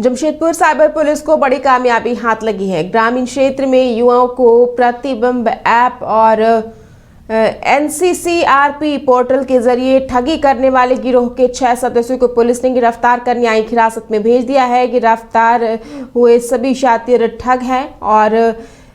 Jamshedpur cyber police को बड़ी कामयाबी हाथ लगी है। ग्रामीण क्षेत्र में युवाओं को प्रतिबिंब ऐप और NCCRP पोर्टल के जरिए ठगी करने वाले गिरोह के 6 सदस्यों को पुलिस ने गिरफ्तार कर न्यायिक हिरासत में भेज दिया है। गिरफ्तार हुए सभी शातिर ठग हैं और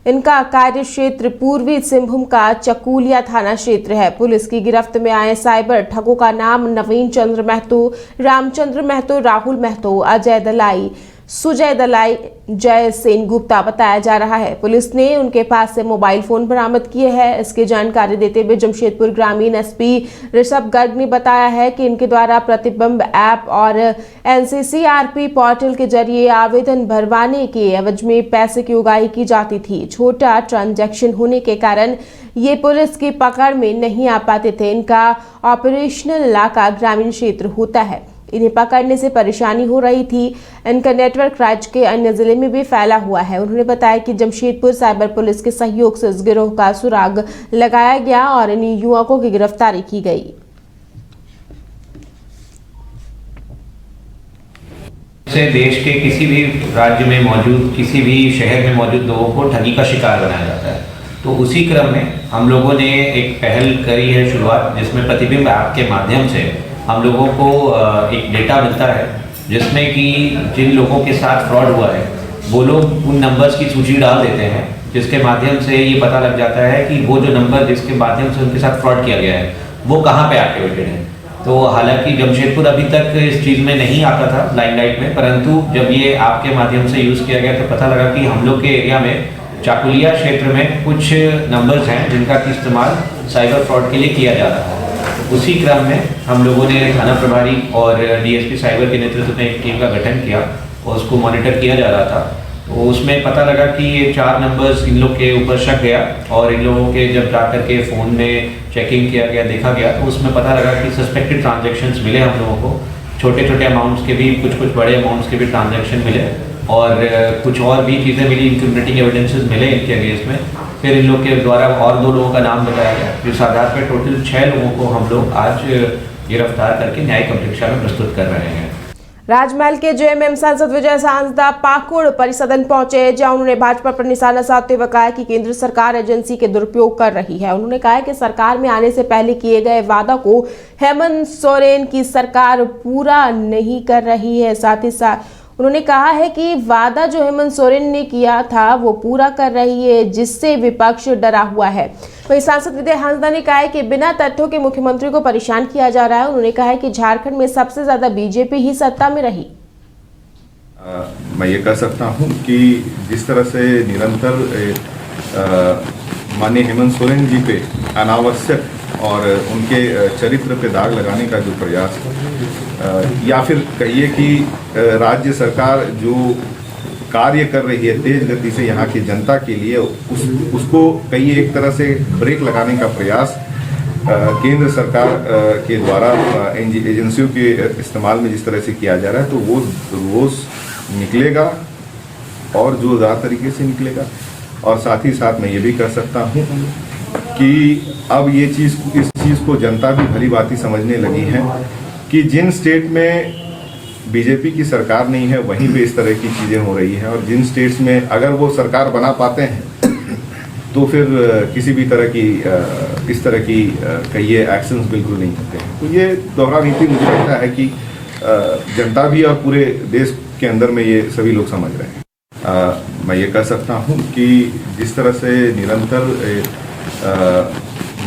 इनका कार्य क्षेत्र पूर्वी सिंहभूम का चकुलिया थाना क्षेत्र है। पुलिस की गिरफ्त में आए साइबर ठगों का नाम नवीन चंद्र महतो, रामचंद्र महतो, राहुल महतो, अजय दलाई, सुजय दलाई, जय सेन गुप्ता बताया जा रहा है। पुलिस ने उनके पास से मोबाइल फोन बरामद किए हैं। इसकी जानकारी देते हुए जमशेदपुर ग्रामीण SP ऋषभ गर्ग ने बताया है कि इनके द्वारा प्रतिबिंब ऐप और NCCRP पोर्टल के जरिए आवेदन भरवाने के एवज में पैसे की उगाही की जाती थी। छोटा ट्रांजैक्शन होने के कारण ये पुलिस की पकड़ में नहीं आ पाते थे। इनका ऑपरेशनल इलाका ग्रामीण क्षेत्र होता है। इन्हें पकड़ने से परेशानी हो रही थी। इनका नेटवर्क राज्य के अन्य जिले में भी फैला हुआ है। उन्होंने बताया कि जमशेदपुर साइबर पुलिस के सहयोग से इस गिरोह का सुराग लगाया गया और इन युवकों की गिरफ्तारी की गई। से देश के किसी भी राज्य में मौजूद, किसी भी शहर में मौजूद लोगों को ठगी का शिकार बनाया जाता है। तो उसी क्रम में हम लोगों ने एक पहल करी है शुरुआत, जिसमें प्रतिबिंब ऐप के माध्यम से हम लोगों को एक डेटा मिलता है जिसमें कि जिन लोगों के साथ फ्रॉड हुआ है वो लोग उन नंबर्स की सूची डाल देते हैं, जिसके माध्यम से ये पता लग जाता है कि वो जो नंबर जिसके माध्यम से उनके साथ फ्रॉड किया गया है वो कहाँ पे एक्टिवेटेड है। तो हालांकि जमशेदपुर अभी तक इस चीज़ में नहीं आता था लाइमलाइट में, परंतु जब ये आपके माध्यम से यूज़ किया गया तो पता लगा कि हम लोग के एरिया में चाकुलिया क्षेत्र में कुछ नंबर्स हैं जिनका इस्तेमाल साइबर फ्रॉड के लिए किया जा रहा है। उसी क्रम में हम लोगों ने थाना प्रभारी और DSP साइबर के नेतृत्व में एक टीम का गठन किया और उसको मॉनिटर किया जा रहा था। तो उसमें पता लगा कि ये 4 नंबर्स इन लोग के ऊपर शक गया और इन लोगों के जब जाकर के फ़ोन में चेकिंग किया गया, देखा गया, तो उसमें पता लगा कि सस्पेक्टेड ट्रांजैक्शंस मिले हम लोगों को। छोटे छोटे अमाउंट्स के भी, कुछ बड़े अमाउंट्स के भी ट्रांजैक्शन मिले और कुछ और भी चीज़ें मिली, इंक्रिमिनेटिंग एविडेंसेस मिले इनके अगेंस्ट में। फिर इन लोग के द्वारा और 2 लोगों का नाम बताया गया, जिस आधार पर टोटल 6 लोगों को हम लोग आज गिरफ्तार करके न्यायिक अपेक्षा में प्रस्तुत कर रहे हैं। राजमहल के JMM सांसद विजय सांसदा पाकुड़ परिसदन पहुंचे, जहां उन्होंने भाजपा पर निशाना साधते हुए कहा कि केंद्र सरकार एजेंसी के दुरुपयोग कर रही है। उन्होंने कहा कि सरकार में आने से पहले किए गए वादा को हेमंत सोरेन की सरकार पूरा नहीं कर रही है। साथ ही साथ उन्होंने कहा है कि वादा जो हेमंत सोरेन ने किया था वो पूरा कर रही है, जिससे विपक्ष डरा हुआ है। वहीं सांसद विजय सांसदा ने कहा है कि बिना तथ्यों के मुख्यमंत्री को परेशान किया जा रहा है। उन्होंने कहा है कि झारखंड में सबसे ज्यादा BJP ही सत्ता में रही। मैं ये कह सकता हूँ कि जिस तरह से निरंतर माननीय हेमंत सोरेन जी पे अनावश्यक और उनके चरित्र पे दाग लगाने का जो प्रयास या फिर कहिए कि राज्य सरकार जो कार्य कर रही है तेज गति से यहाँ की जनता के लिए, उसको कहिए एक तरह से ब्रेक लगाने का प्रयास केंद्र सरकार के द्वारा एजेंसियों के इस्तेमाल में जिस तरह से किया जा रहा है, तो वो रोज़ निकलेगा और जोरदार तरीके से निकलेगा। और साथ ही साथ मैं ये भी कह सकता हूँ कि अब इस चीज़ को जनता भी भली भांति समझने लगी है कि जिन स्टेट में BJP की सरकार नहीं है वहीं पे इस तरह की चीज़ें हो रही हैं, और जिन स्टेट्स में अगर वो सरकार बना पाते हैं तो फिर किसी भी तरह की इस तरह की कहिए एक्शंस बिल्कुल नहीं होते हैं। तो ये दोहरा नीति मुझे लगता है कि जनता भी और पूरे देश के अंदर में ये सभी लोग समझ रहे हैं। मैं ये कह सकता हूँ कि जिस तरह से निरंतर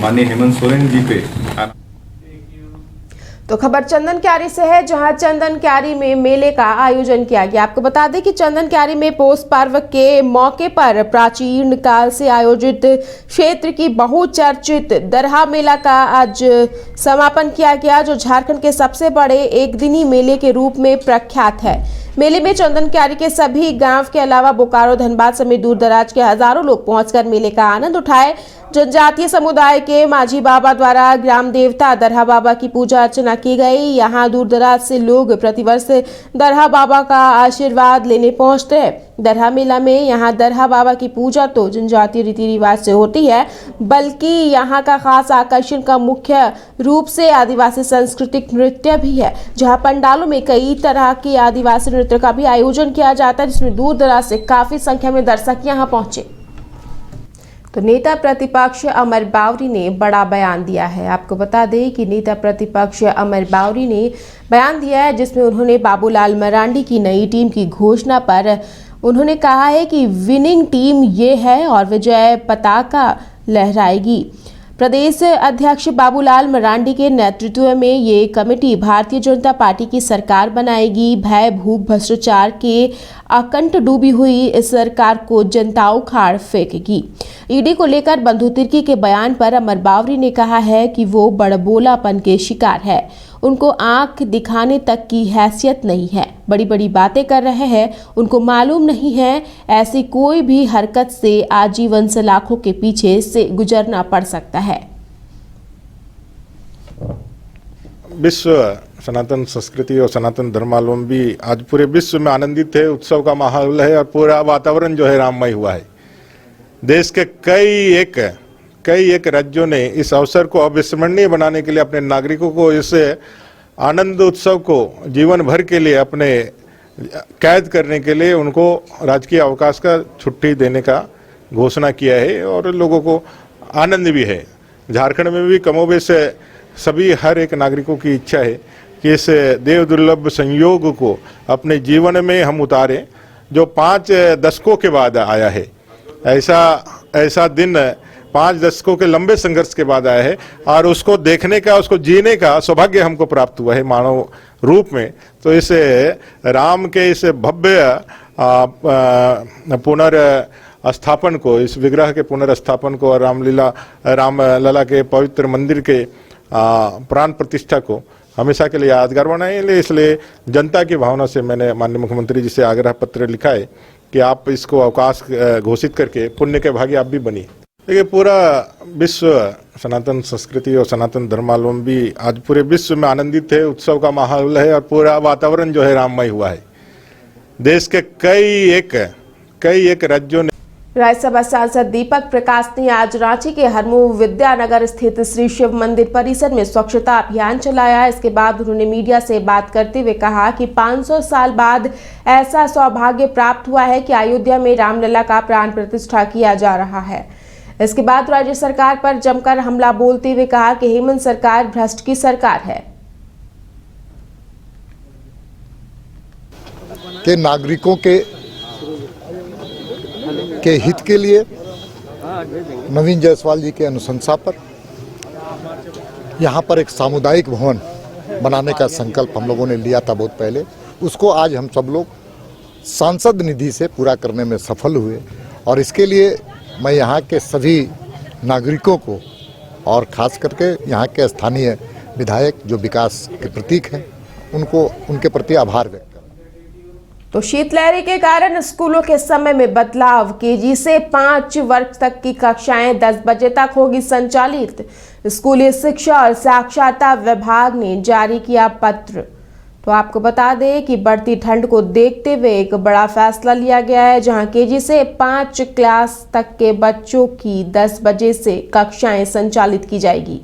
माननीय हेमंत सोरेन जी पे तो खबर चंदन क्यारी से है, जहां चंदन क्यारी में मेले का आयोजन किया गया। आपको बता दें कि चंदन क्यारी में पौष पर्व के मौके पर प्राचीन काल से आयोजित क्षेत्र की बहुचर्चित दरहा मेला का आज समापन किया गया, जो झारखंड के सबसे बड़े एक दिनी मेले के रूप में प्रख्यात है। मेले में चंदन क्यारी के सभी गांव के अलावा बोकारो, धनबाद समेत दूर दराज के हजारों लोग पहुंचकर मेले का आनंद उठाए। जनजातीय समुदाय के माझी बाबा द्वारा ग्राम देवता दरहा बाबा की पूजा अर्चना की गई। यहाँ दूर दराज से लोग प्रतिवर्ष दरहा बाबा का आशीर्वाद लेने पहुंचते हैं। दरहा मेला में यहाँ दरहा बाबा की पूजा तो जनजातीय रीति रिवाज से होती है, बल्कि यहाँ का खास आकर्षण का मुख्य रूप से आदिवासी सांस्कृतिक नृत्य भी है, जहाँ पंडालों में कई तरह के आदिवासी नृत्य का भी आयोजन किया जाता है, जिसमें दूर दराज से काफी संख्या में दर्शक यहां पहुंचे। तो नेता प्रतिपक्ष अमर बावरी ने बड़ा बयान दिया है। आपको बता दें कि नेता प्रतिपक्ष अमर बावरी ने बयान दिया है, जिसमें उन्होंने बाबूलाल मरांडी की नई टीम की घोषणा पर उन्होंने कहा है कि विनिंग टीम ये है और विजय पताका लहराएगी। प्रदेश अध्यक्ष बाबूलाल मरांडी के नेतृत्व में ये कमेटी भारतीय जनता पार्टी की सरकार बनाएगी। भय भूख भ्रष्टाचार के अकंट डूबी हुई इस सरकार को जनता उखाड़ फेंकेगी। ईडी को लेकर बंधु तिर्की के बयान पर अमर बावरी ने कहा है कि वो बड़बोलापन के शिकार है, उनको आंख दिखाने तक की हैसियत नहीं है, बड़ी बड़ी बातें कर रहे हैं, उनको मालूम नहीं है ऐसी कोई भी हरकत से आजीवन सलाखों के पीछे से गुजरना पड़ सकता है। विश्व सनातन संस्कृति और सनातन धर्मावलंबी आज पूरे विश्व में आनंदित है, उत्सव का माहौल है और पूरा वातावरण जो है राममय हुआ है। देश के कई एक राज्यों ने इस अवसर को अविस्मरणीय बनाने के लिए अपने नागरिकों को इस आनंद उत्सव को जीवन भर के लिए अपने कैद करने के लिए उनको राजकीय अवकाश का छुट्टी देने का घोषणा किया है और लोगों को आनंद भी है। झारखंड में भी कमोबेश सभी हर एक नागरिकों की इच्छा है कि इस देव दुर्लभ संयोग को अपने जीवन में हम उतारें, जो 5 दशकों के बाद आया है। ऐसा दिन 5 दशकों के लंबे संघर्ष के बाद आया है और उसको देखने का, उसको जीने का सौभाग्य हमको प्राप्त हुआ है मानव रूप में। तो इस राम के इस भव्य पुनर्स्थापन को, इस विग्रह के पुनर्स्थापन को और रामलला के पवित्र मंदिर के प्राण प्रतिष्ठा को हमेशा के लिए यादगार बनाए। इसलिए जनता की भावना से मैंने माननीय मुख्यमंत्री जी से आग्रह पत्र लिखा है कि आप इसको अवकाश घोषित करके पुण्य के भागी आप भी बनिए। देखिए, पूरा विश्व सनातन संस्कृति और सनातन धर्मावलंबी आज पूरे विश्व में आनंदित है, उत्सव का माहौल है और पूरा वातावरण जो है राममय हुआ है। देश के कई एक राज्यों ने राज्यसभा सांसद दीपक प्रकाश ने आज रांची के हरमू विद्यानगर स्थित श्री शिव मंदिर परिसर में स्वच्छता अभियान चलाया। इसके बाद उन्होंने मीडिया से बात करते हुए कहा कि 500 साल बाद ऐसा सौभाग्य प्राप्त हुआ है कि अयोध्या में रामलला का प्राण प्रतिष्ठा किया जा रहा है। इसके बाद राज्य सरकार पर जमकर हमला बोलते हुए कहा कि हेमंत सरकार भ्रष्ट की सरकार है। के नागरिकों के हित के लिए नवीन जायसवाल जी के अनुशंसा पर यहाँ पर एक सामुदायिक भवन बनाने का संकल्प हम लोगों ने लिया था बहुत पहले। उसको आज हम सब लोग सांसद निधि से पूरा करने में सफल हुए और इसके लिए मैं यहाँ के सभी नागरिकों को और ख़ास करके यहाँ के स्थानीय विधायक जो विकास के प्रतीक हैं उनको, उनके प्रति आभार व्यक्त। तो शीतलहर के कारण स्कूलों के समय में बदलाव, केजी से 5 वर्ग तक की कक्षाएं 10 बजे तक होगी संचालित। स्कूली शिक्षा और साक्षरता विभाग ने जारी किया पत्र। तो आपको बता दें कि बढ़ती ठंड को देखते हुए एक बड़ा फैसला लिया गया है, जहां केजी से 5 क्लास तक के बच्चों की 10 बजे से कक्षाएं संचालित की जाएगी।